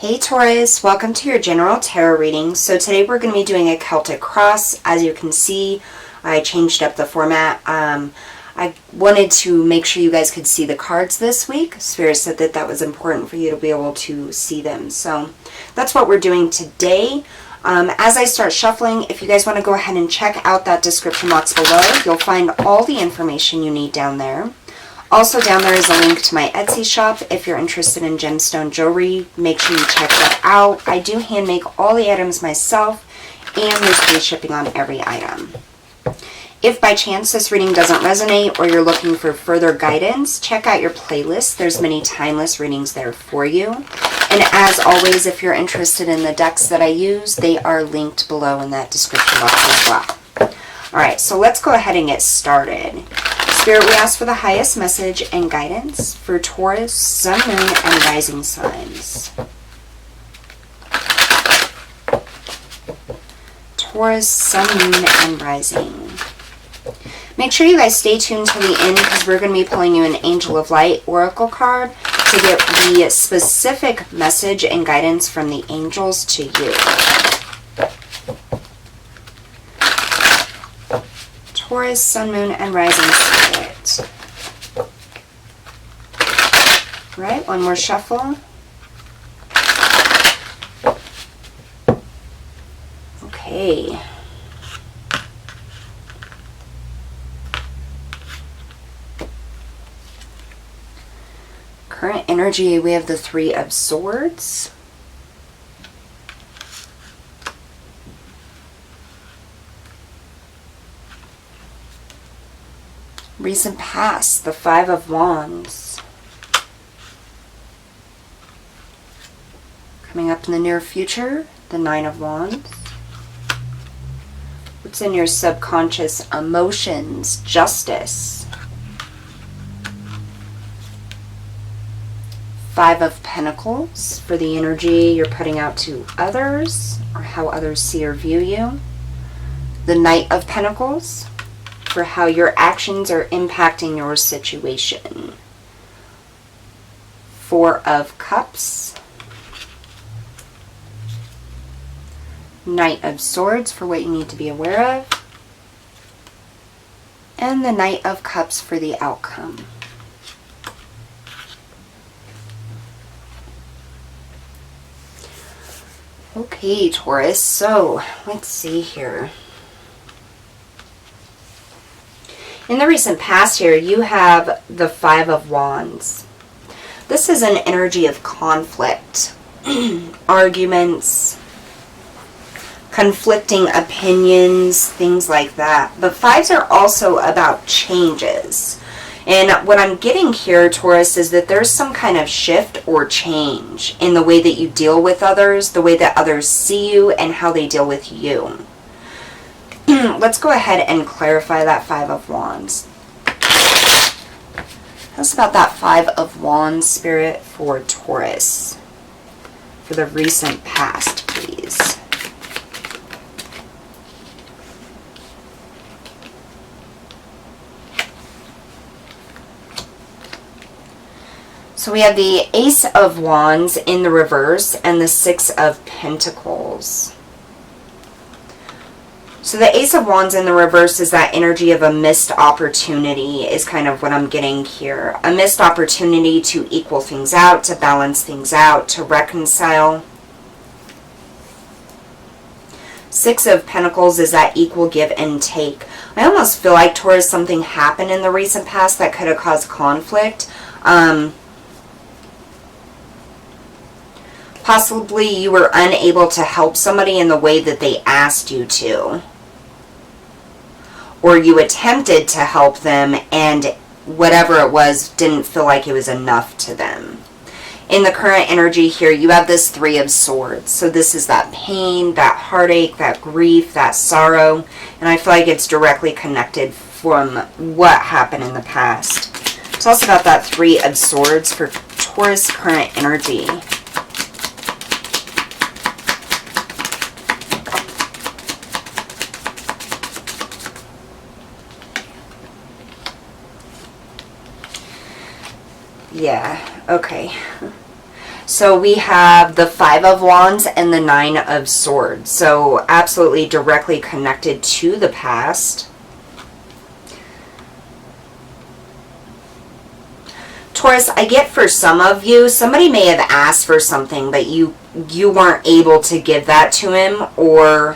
Hey Taurus, welcome to your general tarot reading. So today we're going to be doing a Celtic cross. As you can see, I changed up the format. I wanted to make sure you guys could see the cards this week. Spirit said that that was important for you to be able to see them. So that's what we're doing today. As I start shuffling, if you guys want to go ahead and check out that description box below, you'll find all the information you need down there. Also down there is a link to my Etsy shop. If you're interested in gemstone jewelry, make sure you check that out. I do hand make all the items myself, and there's free shipping on every item. If by chance this reading doesn't resonate or you're looking for further guidance, check out your playlist. There's many timeless readings there for you. And as always, if you're interested in the decks that I use, they are linked below in that description box as well. Alright, so let's go ahead and get started. Spirit, we ask for the highest message and guidance for Taurus, Sun, Moon, and Rising signs. Taurus, Sun, Moon, and Rising. Make sure you guys stay tuned till the end because we're going to be pulling you an Angel of Light Oracle card to get the specific message and guidance from the angels to you. Taurus, Sun, Moon, and Rising Spirit. Right, one more shuffle. Okay. Current energy, we have the Three of Swords. Recent past, the Five of Wands. Coming up in the near future, the Nine of Wands. What's in your subconscious emotions? Justice. Five of Pentacles for the energy you're putting out to others or how others see or view you. The Knight of Pentacles for how your actions are impacting your situation. Four of Cups. Knight of Swords for what you need to be aware of. And the Knight of Cups for the outcome. Okay, Taurus, so let's see here. In the recent past here, you have the Five of Wands. This is an energy of conflict, arguments, conflicting opinions, things like that. But fives are also about changes. And what I'm getting here, Taurus, is that there's some kind of shift or change in the way that you deal with others, the way that others see you, and how they deal with you. Let's go ahead and clarify that Five of Wands. Tell us about that Five of Wands, Spirit, for Taurus. For the recent past, please. So we have the Ace of Wands in the reverse and the Six of Pentacles. So the Ace of Wands in the reverse is that energy of a missed opportunity is kind of what I'm getting here. A missed opportunity to equal things out, to balance things out, to reconcile. Six of Pentacles is that equal give and take. I almost feel like, Taurus, something happened in the recent past that could have caused conflict. Possibly you were unable to help somebody in the way that they asked you to. Or you attempted to help them and whatever it was didn't feel like it was enough to them. In the current energy here, you have this Three of Swords. So this is that pain, that heartache, that grief, that sorrow. And I feel like it's directly connected from what happened in the past. Tell us about that Three of Swords for Taurus current energy. Yeah, okay. So we have the Five of Wands and the Nine of Swords. So absolutely directly connected to the past. Taurus, I get for some of you, somebody may have asked for something, but you weren't able to give that to him, or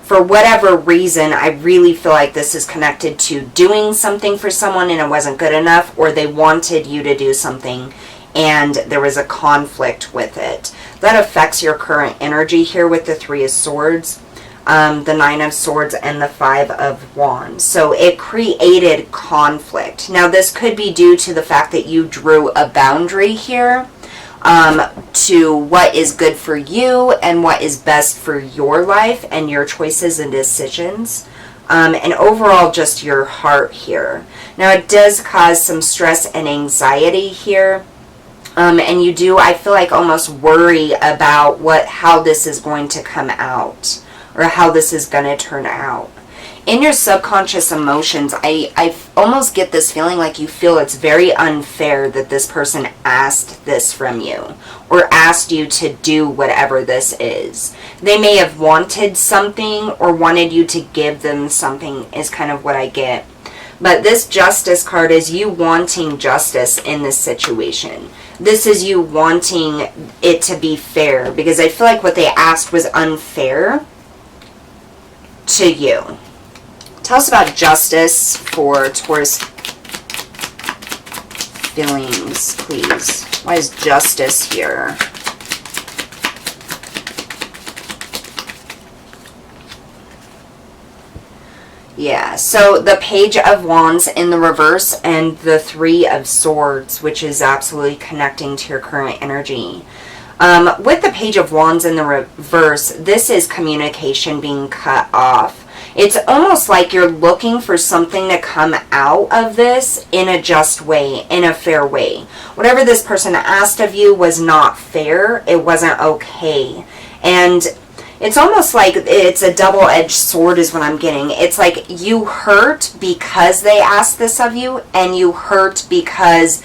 for whatever reason, I really feel like this is connected to doing something for someone and it wasn't good enough, or they wanted you to do something and there was a conflict with it. That affects your current energy here with the Three of Swords, the Nine of Swords, and the Five of Wands. So it created conflict. Now this could be due to the fact that you drew a boundary here to what is good for you and what is best for your life and your choices and decisions. And overall just your heart here. Now it does cause some stress and anxiety here. And you do, I feel like, almost worry about how this is going to come out, or how this is going to turn out. In your subconscious emotions, I almost get this feeling like you feel it's very unfair that this person asked this from you, or asked you to do whatever this is. They may have wanted something or wanted you to give them something, is kind of what I get. But this Justice card is you wanting justice in this situation. This is you wanting it to be fair, because I feel like what they asked was unfair to you. Tell us about justice for Taurus feelings, please. Why is justice here? Yeah, so the Page of Wands in the reverse and the Three of Swords, which is absolutely connecting to your current energy. With the Page of Wands in the reverse, this is communication being cut off. It's almost like you're looking for something to come out of this in a just way, in a fair way. Whatever this person asked of you was not fair. It wasn't okay. And it's almost like it's a double-edged sword is what I'm getting. It's like you hurt because they asked this of you, and you hurt because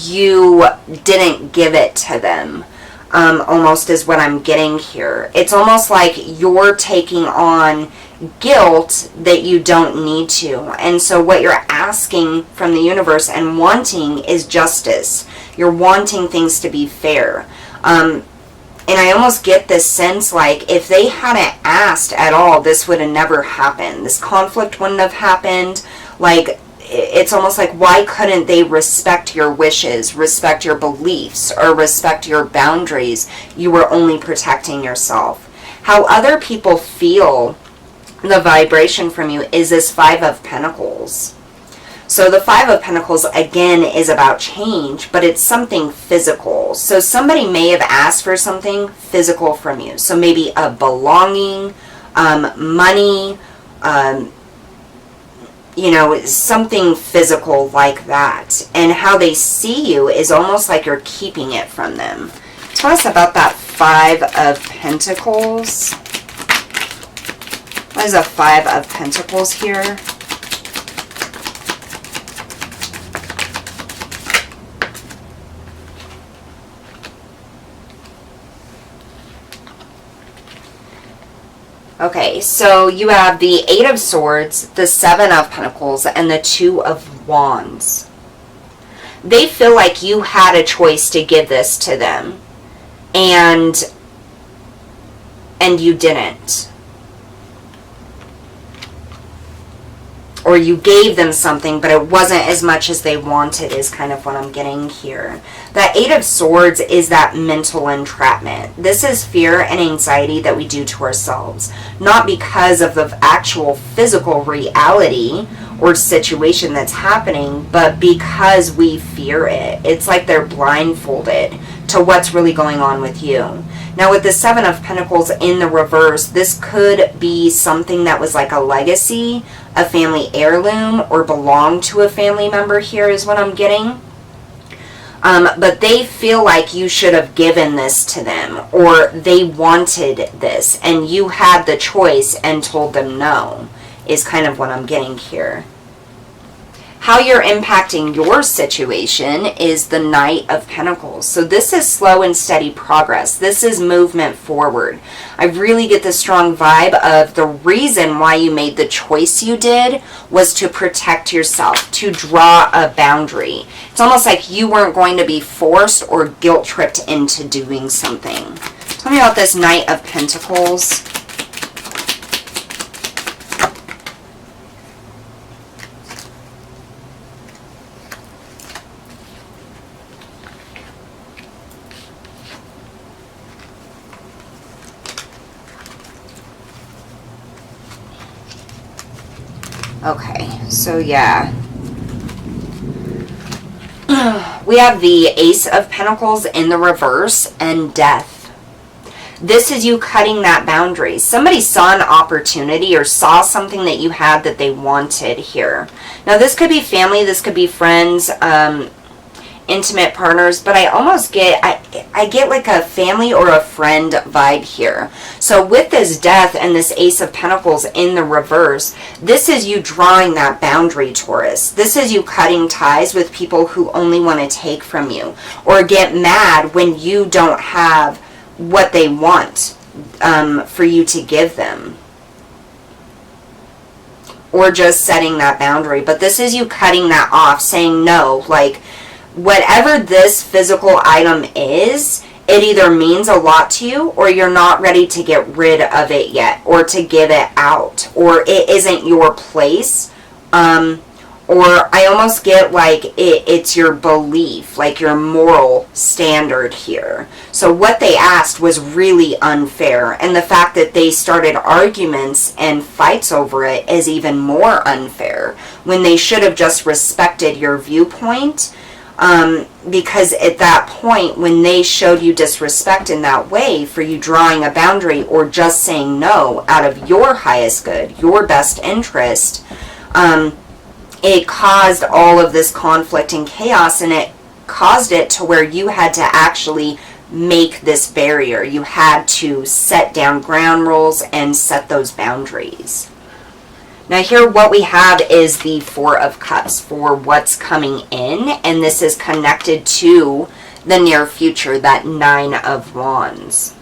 you didn't give it to them. Almost is what I'm getting here. It's almost like you're taking on guilt that you don't need to. And so what you're asking from the universe and wanting is justice. You're wanting things to be fair. And I almost get this sense like if they hadn't asked at all, this would have never happened. This conflict wouldn't have happened. Like, it's almost like, why couldn't they respect your wishes, respect your beliefs, or respect your boundaries? You were only protecting yourself. How other people feel the vibration from you is this Five of Pentacles. So the Five of Pentacles, again, is about change, but it's something physical. So somebody may have asked for something physical from you. So maybe a belonging, money, you know, something physical like that. And how they see you is almost like you're keeping it from them. Tell us about that Five of Pentacles. What is a Five of Pentacles here? Okay, so you have the Eight of Swords, the Seven of Pentacles, and the Two of Wands. They feel like you had a choice to give this to them, and you didn't. Or you gave them something, but it wasn't as much as they wanted, is kind of what I'm getting here. That Eight of Swords is that mental entrapment. This is fear and anxiety that we do to ourselves. Not because of the actual physical reality or situation that's happening, but because we fear it. It's like they're blindfolded to what's really going on with you. Now with the Seven of Pentacles in the reverse, this could be something that was like a legacy, a family heirloom, or belonged to a family member here is what I'm getting. But they feel like you should have given this to them, or they wanted this, and you had the choice and told them no, is kind of what I'm getting here. How you're impacting your situation is the Knight of Pentacles. So this is slow and steady progress. This is movement forward. I really get the strong vibe of the reason why you made the choice you did was to protect yourself, to draw a boundary. It's almost like you weren't going to be forced or guilt-tripped into doing something. Tell me about this Knight of Pentacles. Okay, so yeah. We have the Ace of Pentacles in the reverse and Death. This is you cutting that boundary. Somebody saw an opportunity or saw something that you had that they wanted here. Now this could be family, this could be friends, intimate partners, but I almost get, I get like a family or a friend vibe here. So with this Death and this Ace of Pentacles in the reverse, this is you drawing that boundary, Taurus. This is you cutting ties with people who only want to take from you or get mad when you don't have what they want for you to give them. Or just setting that boundary. But this is you cutting that off, saying no, like, whatever this physical item is, it either means a lot to you or you're not ready to get rid of it yet or to give it out or it isn't your place. Or I almost get like it's your belief, like your moral standard here. So what they asked was really unfair. And the fact that they started arguments and fights over it is even more unfair when they should have just respected your viewpoint. Because at that point, when they showed you disrespect in that way for you drawing a boundary or just saying no out of your highest good, your best interest, it caused all of this conflict and chaos, and it caused it to where you had to actually make this barrier. You had to set down ground rules and set those boundaries. Now here what we have is the Four of Cups for what's coming in, and this is connected to the near future, that Nine of Wands.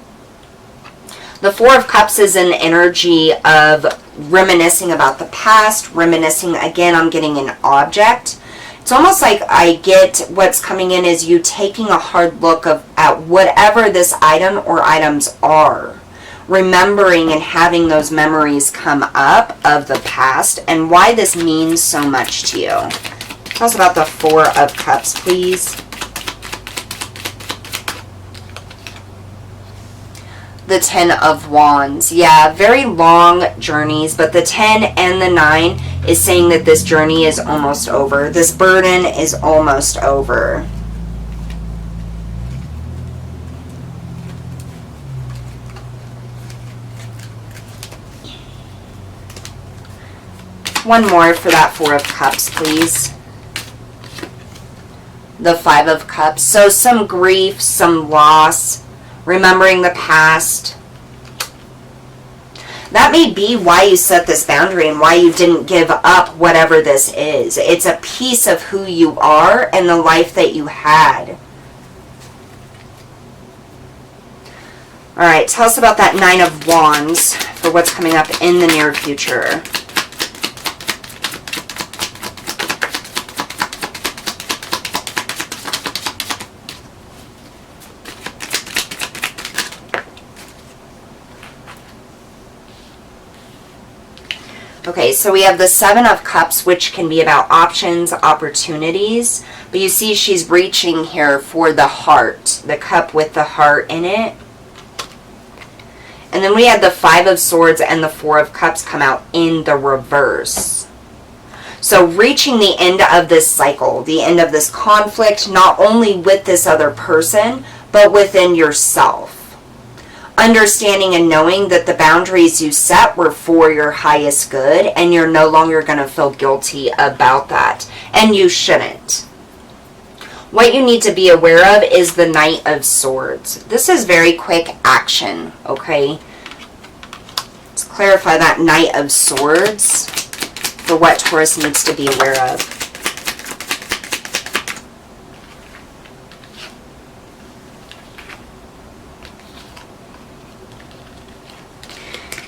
The Four of Cups is an energy of reminiscing about the past, reminiscing, again, I'm getting an object. It's almost like I get what's coming in is you taking a hard look at whatever this item or items are. Remembering and having those memories come up of the past and why this means so much to you. Tell us about the Four of Cups, please. The Ten of Wands. Yeah, very long journeys, but the 10 and the 9 is saying that this journey is almost over. This burden is almost over. One more for that Four of Cups, please. The Five of Cups. So some grief, some loss, remembering the past. That may be why you set this boundary and why you didn't give up whatever this is. It's a piece of who you are and the life that you had. All right, tell us about that Nine of Wands for what's coming up in the near future. Okay, so we have the Seven of Cups, which can be about options, opportunities. But you see she's reaching here for the heart, the cup with the heart in it. And then we had the Five of Swords and the Four of Cups come out in the reverse. So reaching the end of this cycle, the end of this conflict, not only with this other person, but within yourself. Understanding and knowing that the boundaries you set were for your highest good and you're no longer going to feel guilty about that. And you shouldn't. What you need to be aware of is the Knight of Swords. This is very quick action, okay? Let's clarify that Knight of Swords for what Taurus needs to be aware of.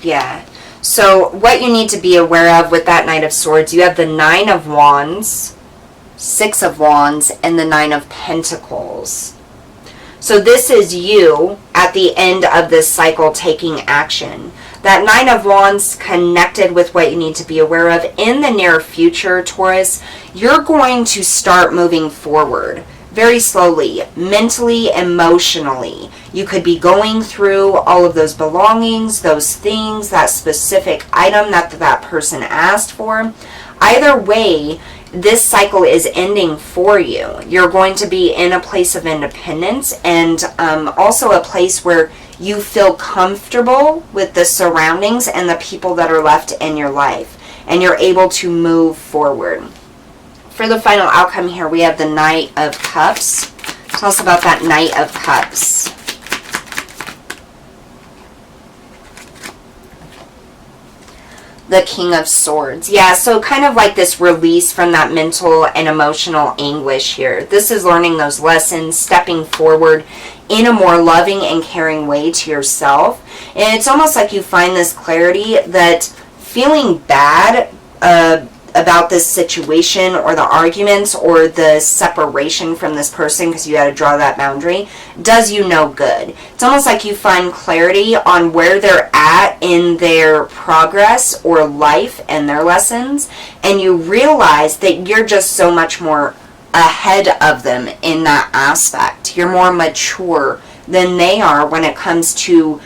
Yeah. So what you need to be aware of with that Knight of Swords, you have the Nine of Wands, Six of Wands, and the Nine of Pentacles. So this is you at the end of this cycle taking action. That Nine of Wands connected with what you need to be aware of. In the near future, Taurus, you're going to start moving forward very slowly, mentally, emotionally. You could be going through all of those belongings, those things, that specific item that that person asked for. Either way, this cycle is ending for you. You're going to be in a place of independence, and also a place where you feel comfortable with the surroundings and the people that are left in your life, and you're able to move forward. For the final outcome here, we have the Knight of Cups. Tell us about that Knight of Cups. The King of Swords. Yeah, so kind of like this release from that mental and emotional anguish here. This is learning those lessons, stepping forward in a more loving and caring way to yourself. And it's almost like you find this clarity that feeling bad about this situation or the arguments or the separation from this person because you had to draw that boundary does you no good. It's almost like you find clarity on where they're at in their progress or life and their lessons, and you realize that you're just so much more ahead of them in that aspect. You're more mature than they are when it comes to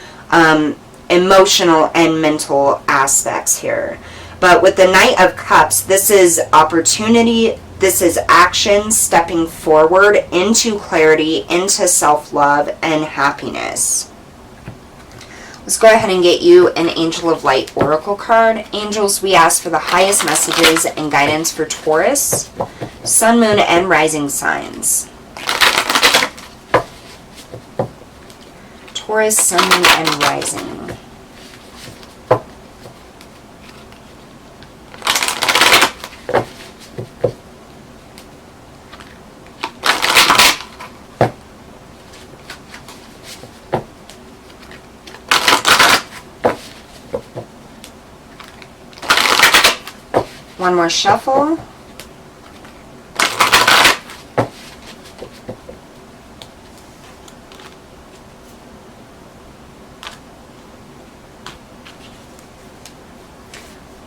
emotional and mental aspects here. But with the Knight of Cups, this is opportunity, this is action, stepping forward into clarity, into self-love and happiness. Let's go ahead and get you an Angel of Light Oracle card. Angels, we ask for the highest messages and guidance for Taurus, Sun, Moon, and Rising signs. Taurus, Sun, Moon, and Rising. One more shuffle.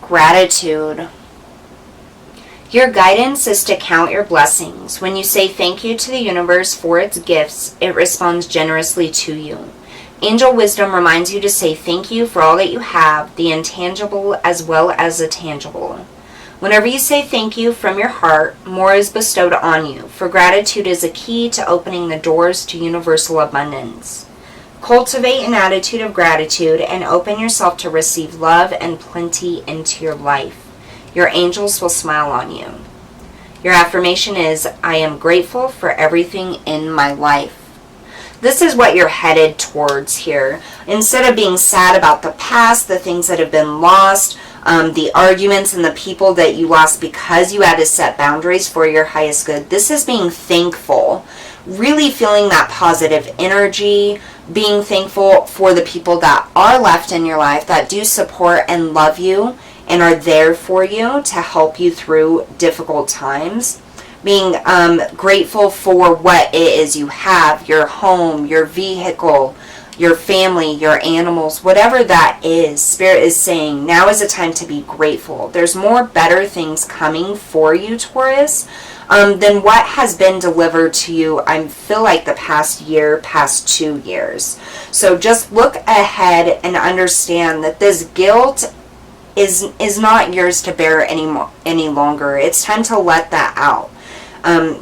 Gratitude. Your guidance is to count your blessings. When you say thank you to the universe for its gifts, it responds generously to you. Angel wisdom reminds you to say thank you for all that you have, the intangible as well as the tangible. Whenever you say thank you from your heart, more is bestowed on you, for gratitude is a key to opening the doors to universal abundance. Cultivate an attitude of gratitude and open yourself to receive love and plenty into your life. Your angels will smile on you. Your affirmation is, I am grateful for everything in my life. This is what you're headed towards here. Instead of being sad about the past, the things that have been lost, the arguments and the people that you lost because you had to set boundaries for your highest good, this is being thankful. Really feeling that positive energy, being thankful for the people that are left in your life that do support and love you and are there for you to help you through difficult times. Being grateful for what it is you have, your home, your vehicle, your family, your animals, whatever that is. Spirit is saying now is a time to be grateful. There's more better things coming for you, Taurus, than what has been delivered to you, I feel like the past year, past 2 years. So just look ahead and understand that this guilt is not yours to bear any longer. It's time to let that out.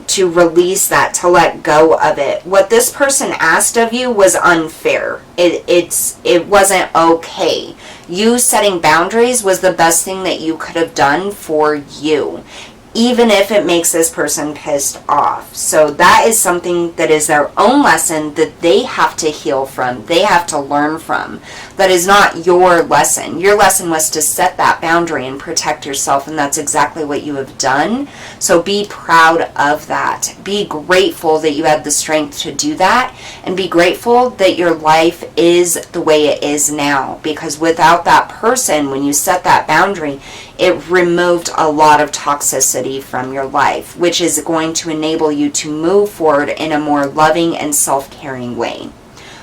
To release that, to let go of it. What this person asked of you was unfair. It wasn't okay. You setting boundaries was the best thing that you could have done for you. even if it makes this person pissed off. So that is something that is their own lesson that they have to heal from, they have to learn from. That is not your lesson. Your lesson was to set that boundary and protect yourself, and that's exactly what you have done. So be proud of that. Be grateful that you had the strength to do that, and be grateful that your life is the way it is now, because without that person, when you set that boundary, it removed a lot of toxicity from your life, which is going to enable you to move forward in a more loving and self-caring way.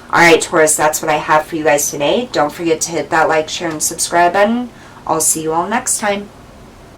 Alright, Taurus, that's what I have for you guys today. Don't forget to hit that like, share, and subscribe button. I'll see you all next time.